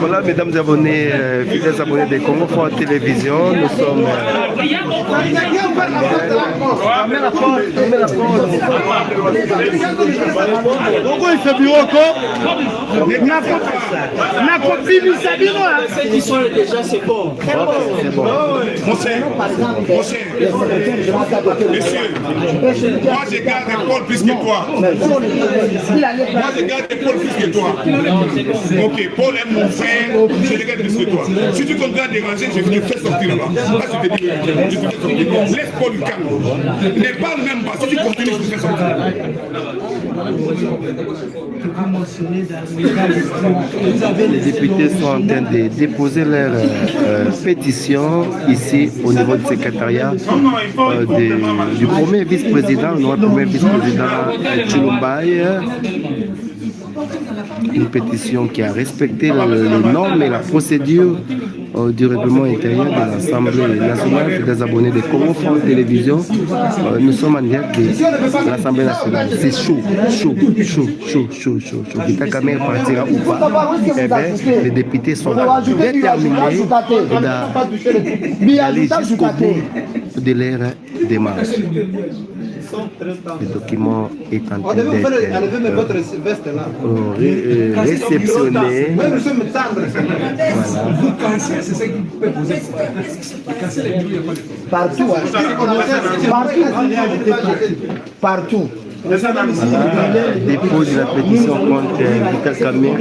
Voilà, mesdames et abonnés, fidèles abonnés de Congo France Télévision, nous sommes... Déjà, c'est bon. Monsieur, moi je garde Paul plus que toi. Moi je garde Paul plus que toi. Ok, Paul est mon frère, je le garde plus que toi. Si tu continues à déranger, je vais te faire sortir là. Là, je te dis, je te fais sortir. Laisse Paul le calme. Ne parle même pas. Si tu continues, je te fais sortir. Les députés sont en train de déposer leur pétition ici au niveau du secrétariat du premier vice-président, notre premier vice-président Tshilumbaye. Une pétition qui a respecté les normes et la procédure du règlement intérieur de l'Assemblée nationale des abonnés de Congo France Télévision. Nous sommes en direct de l'Assemblée nationale. C'est chaud. Vita Kamere partira ou pas. Eh bien, les députés sont déterminés d'aller jusqu'au bout de leur démarche. Le document est en train d'être réceptionné. Partout. Partout. Dépose la pétition contre Vita Kamere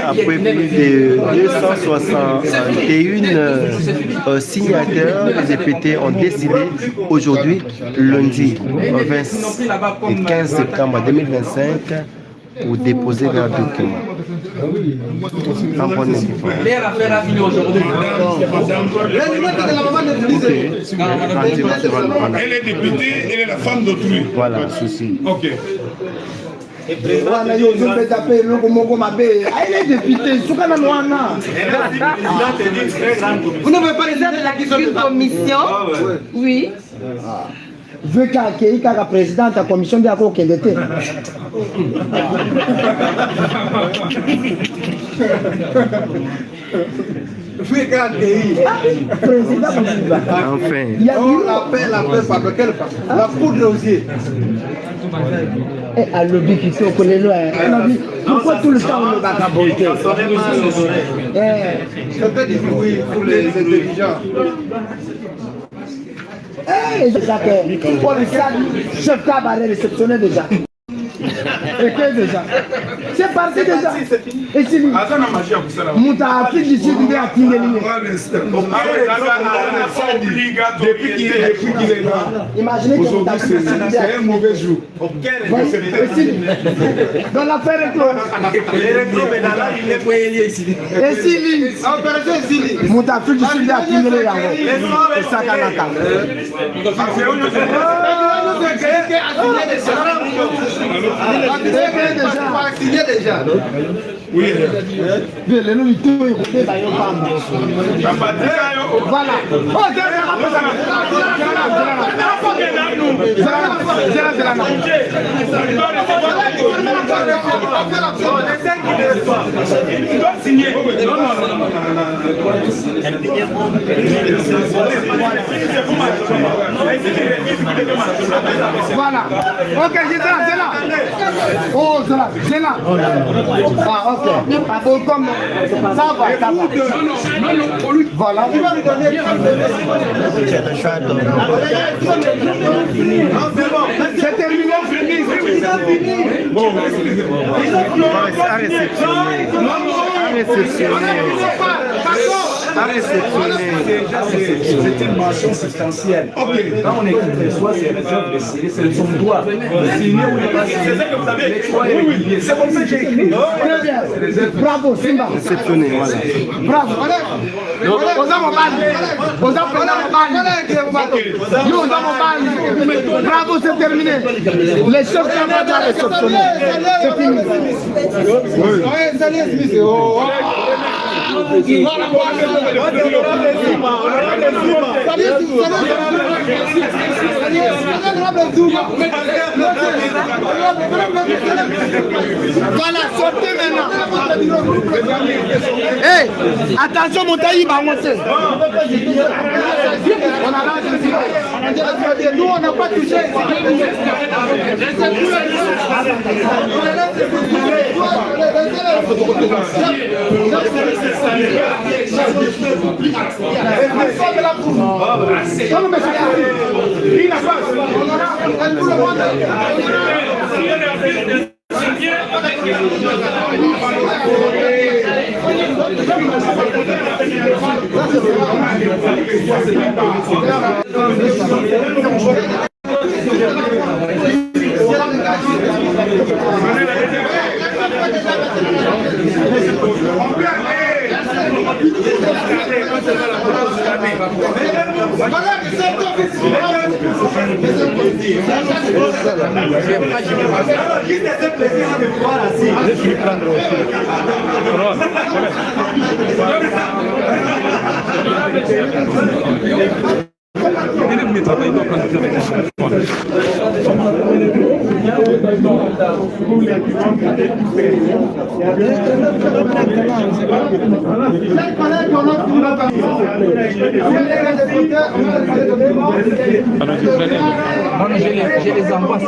après plus de 261 signataires. Les députés ont décidé aujourd'hui, lundi 15 septembre 2025, pour déposer leur document. Elle est députée, elle est la femme d'autrui. Voilà, ceci. Ok. Vous ne pouvez pas dire une commission? Oui. Veut qu'accueillir la présidente de la commission de la Coquelete. Enfin. Il y a la paix, la poudre aux yeux. Et à l'objet qui se connaît loin. Pourquoi tout le temps on ne va pas bonter? C'est difficile pour les intelligents. Pour le chef cabaret réceptionné déjà. Et que déjà? C'est parti déjà. Et si Mouta Afrique du Sud est à Tingeli. Depuis qu'il est là, Imaginez que Mouta Afrique du Sud est c'est un mauvais jour. Dans l'affaire rétro. Et Sili. Opération Sili. Mouta Afrique du Sud est à Tingeli. Et ça Kanaka. Déjà. Oui. Le nom du tout est coupé par une femme. Voilà. Voilà. Ok, c'est là. Oh, c'est là. Ah, ok. Comme ça va. Voilà. C'est terminé. Bon, à réceptionner. C'est une mention substantielle. Quand on écrit les choix, c'est réserve de signer, c'est son droit. Signer ou ne pas signer. C'est comme ça que j'ai écrit. Très bien. Bravo, Simba. Réceptionner, voilà. Bravo. Bravo, c'est terminé. Les chefs qui ont déjà réceptionné. C'est fini. Voilà, sortez maintenant. Hey, attention, mon taïb va monter. Nous, on n'a pas touché. Je les envoie ça.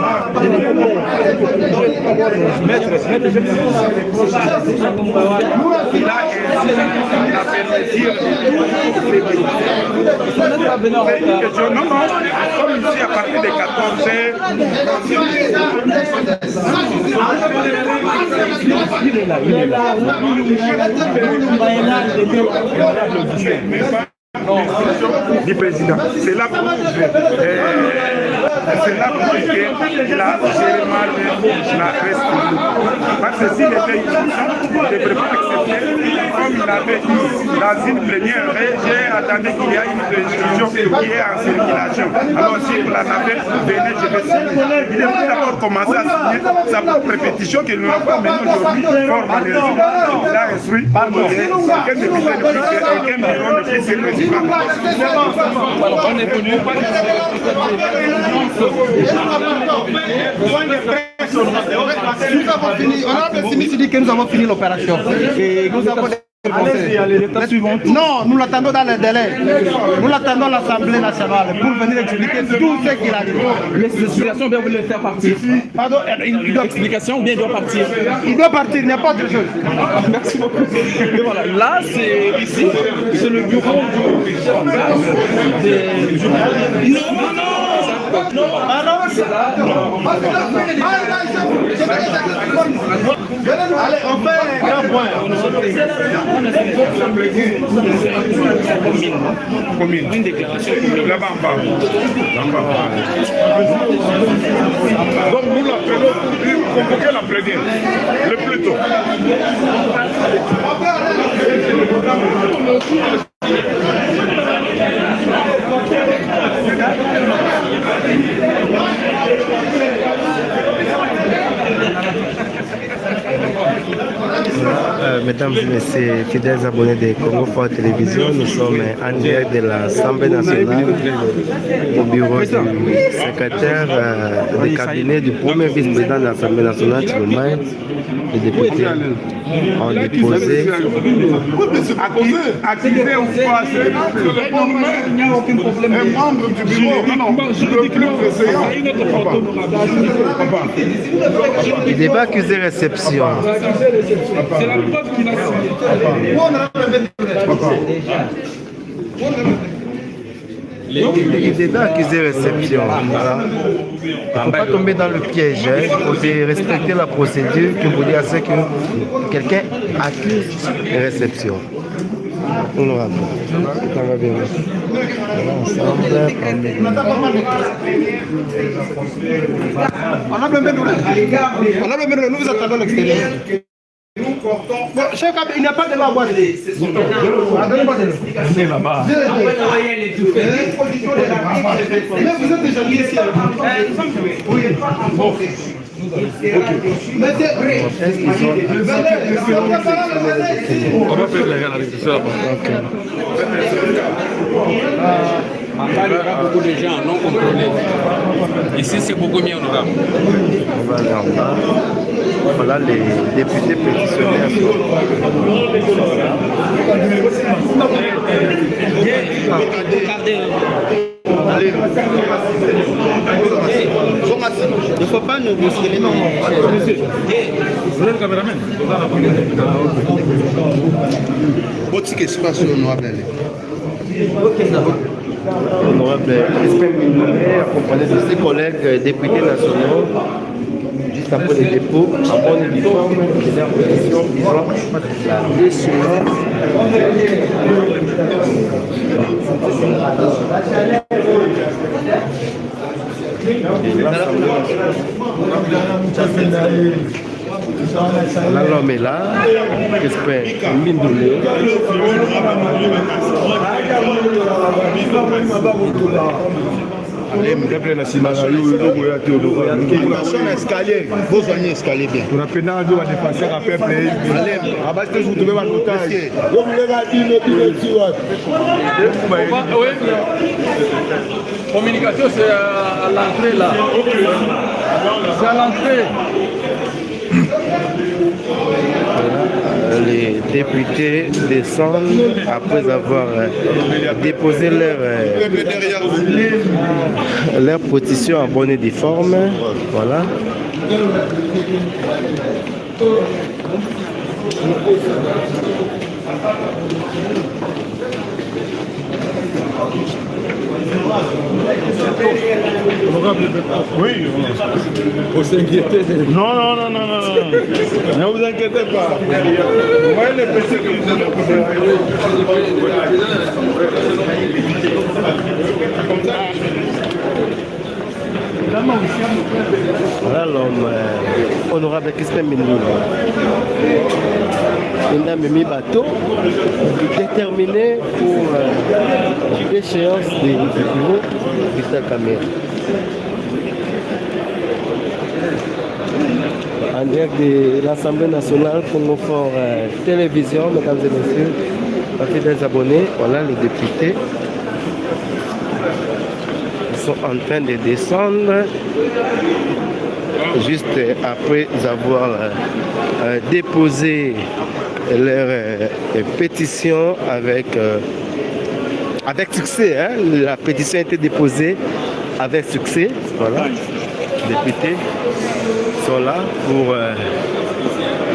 Non, comme ici à partir des 14 heures. Du président, c'est là pour c'est là pour que la la reste. Parce que s'il était innocent, il ne devrait pas accepter. Comme il avait dit dans une première, j'ai attendu qu'il y ait une instruction qui est en circulation. Alors si vous la avez, venez, je vais signer. Il devrait d'abord commencer à signer sa propre pétition qu'il ne va pas mener aujourd'hui. Fort malheureusement, il a instruit qu'un député ne puisse et qu'un bureau ne puisse être président. On est venu. Nous avons fini, on a fini que nous avons fini l'opération. Et nous avons l'étape suivante. Non, nous l'attendons dans les délais. Nous l'attendons à l'Assemblée nationale pour venir expliquer tout ce qu'il a dit. L'explication, bien vous le faire partir. Pardon, il doit explication ou bien il doit partir. Il doit partir, n'importe quelle chose. Merci beaucoup. Et voilà, là c'est ici, c'est le bureau du. Non, ah non, c'est là. Allez, on fait un point. Commune. Une déclaration. Là-bas en bas. Donc nous l'appelons pour convoquer la plénière le plus tôt. Mesdames et messieurs, fidèles abonnés de Congo Fort Télévision, nous sommes en direct de l'Assemblée nationale au bureau du secrétaire du cabinet du premier vice-président de l'Assemblée nationale, Tchilomay. Les députés ont déposé. Activé ou pas, il n'y a aucun problème. Un membre du bureau, Il devait accuser réception. C'est la preuve qu'il a Il devait accuser réception. Voilà. Il ne faut pas tomber dans le piège. Il faut respecter la procédure qui vous dit à ce que quelqu'un accuse réception. Nous nous rappelons. Ça va bien. Nous vous attendons l'extérieur. Chef, il n'y a pas de la boîte. C'est là-bas. Mais vous êtes déjà mis ici. On va faire la réalisation là-bas. il y aura beaucoup de gens non contrôlés. Ici, c'est beaucoup mieux honorable. On va aller en bas. Voilà les députés pétitionnaires. Il ne faut pas nous brusquer les noms. Vous êtes le caméraman. Votre espace honorable. Honorable Crispin Mindolé, accompagné de ses collègues députés nationaux, juste après le dépôt, en bonne uniforme, de leur position visant la déchéance. Là, l'homme est là, Crispin Mindolé. Escalier, vous voyez escalier bien. On a peine à dépasser à peu près. Allez, que vous trouvez un otage. Oui. Communication, c'est à l'entrée là. C'est à l'entrée. Les députés descendent après avoir déposé leur pétition en bonne et due forme. Voilà. Oui, faut s'inquiéter. Non, non, non, non, non, non. Ne vous inquiétez pas. Vous voyez les PC que vous avez Voilà l'homme honorable Crispin Mindolé. Il a mis bateau déterminé pour l'échéance du bureau Vital Kamerhe. En direct de l'Assemblée nationale Congo Fort Télévision, mesdames et messieurs, fidèles abonnés, voilà les députés. Ils sont en train de descendre juste après avoir déposé leur pétition avec succès. Hein. La pétition a été déposée avec succès. Voilà. Les députés sont là pour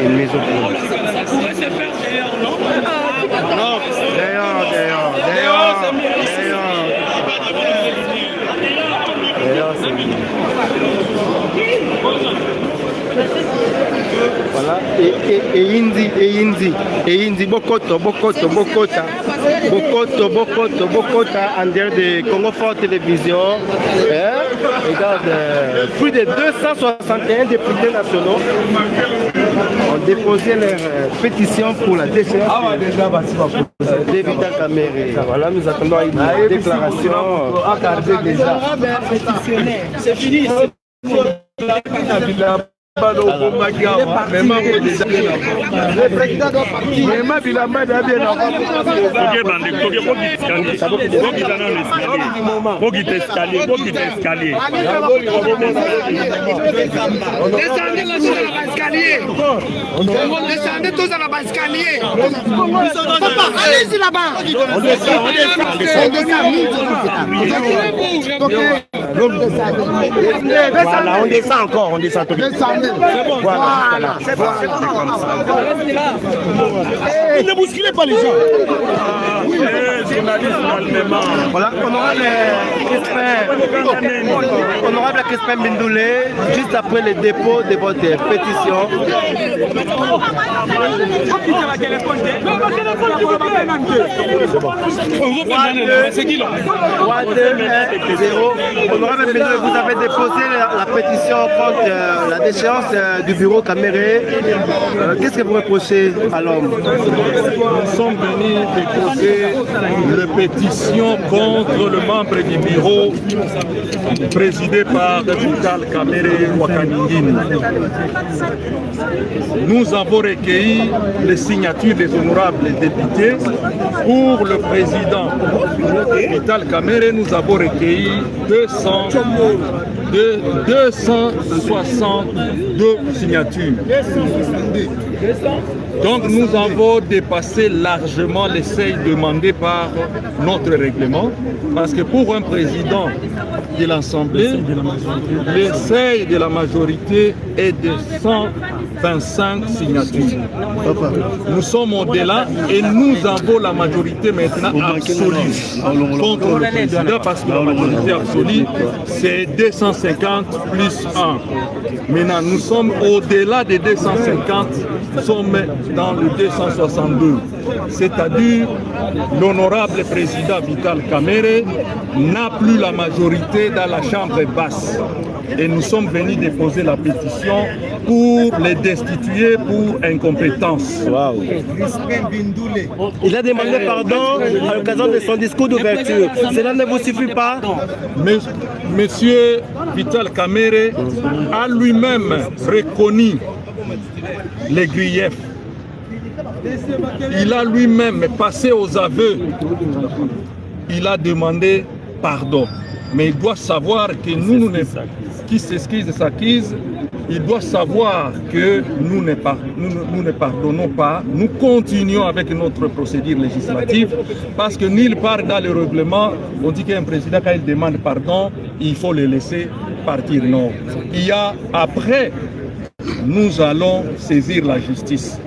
une mise au point. Ça pourrait se faire d'ailleurs, non? Non, d'ailleurs, voilà, et Indi, Bokota, en dehors de Congo Fort Télévision. Regarde, plus de 261 députés nationaux ont déposé leur pétition pour la déchéance de Vital Kamerhe. Voilà, nous attendons une déclaration. C'est fini. Le président doit partir. Descendez tous à la bas escalier. Allez-y là-bas. On descend encore, on descend. Voilà, c'est bon, c'est comme ça. Ne bousculez pas les gens. Voilà, honorable Crispin Mindolé, juste après le dépôt de votre pétition. Honorable Mindolé, vous avez déposé la pétition contre la déchéance du bureau Kamerhe. Qu'est-ce que vous reprochez à l'homme? Nous sommes venus déposer la pétition contre le membre du bureau présidé par Vital Kamerhe Wakaningini. Nous avons recueilli les signatures des honorables députés. Pour le président Vital Kamerhe, nous avons recueilli 262 signatures. Donc nous avons dépassé largement les seuils demandés par notre règlement, parce que pour un président de l'Assemblée, le seuil de la majorité est de 125 signatures. Nous sommes au-delà et nous avons la majorité maintenant absolue contre le président, parce que la majorité absolue c'est 250 plus 1. Maintenant nous sommes au-delà des 250, nous sommes dans le 262. C'est-à-dire l'honorable président Vital Kamerhe n'a plus la majorité dans la chambre basse. Et nous sommes venus déposer la pétition pour les destituer pour incompétence. Wow. Il a demandé pardon à l'occasion de son discours d'ouverture. Cela ne vous suffit pas? Monsieur Vital Kamerhe a lui-même reconnu les griefs. Il a lui-même passé aux aveux. Il a demandé pardon. Mais il doit savoir que nous qui s'excuse s'accuse, il doit savoir que nous ne pardonnons pas. Nous continuons avec notre procédure législative parce que nulle part dans le règlement, on dit qu'un président, quand il demande pardon, il faut le laisser partir. Non. Il y a après, nous allons saisir la justice.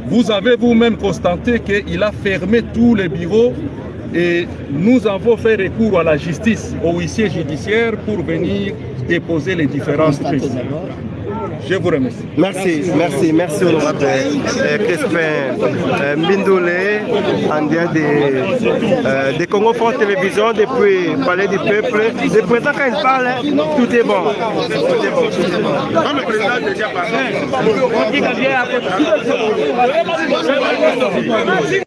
Vous avez vous-même constaté qu'il a fermé tous les bureaux et nous avons fait recours à la justice, au huissier judiciaire pour venir déposer les différentes pétitions. Je vous remercie. Merci honorable Crispin Mbindule, en direct de Congo Force Télévision depuis le Palais du Peuple. Le président quand il parle, tout est bon. Comme le président déjà parlé. Attention.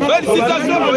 Félicitations.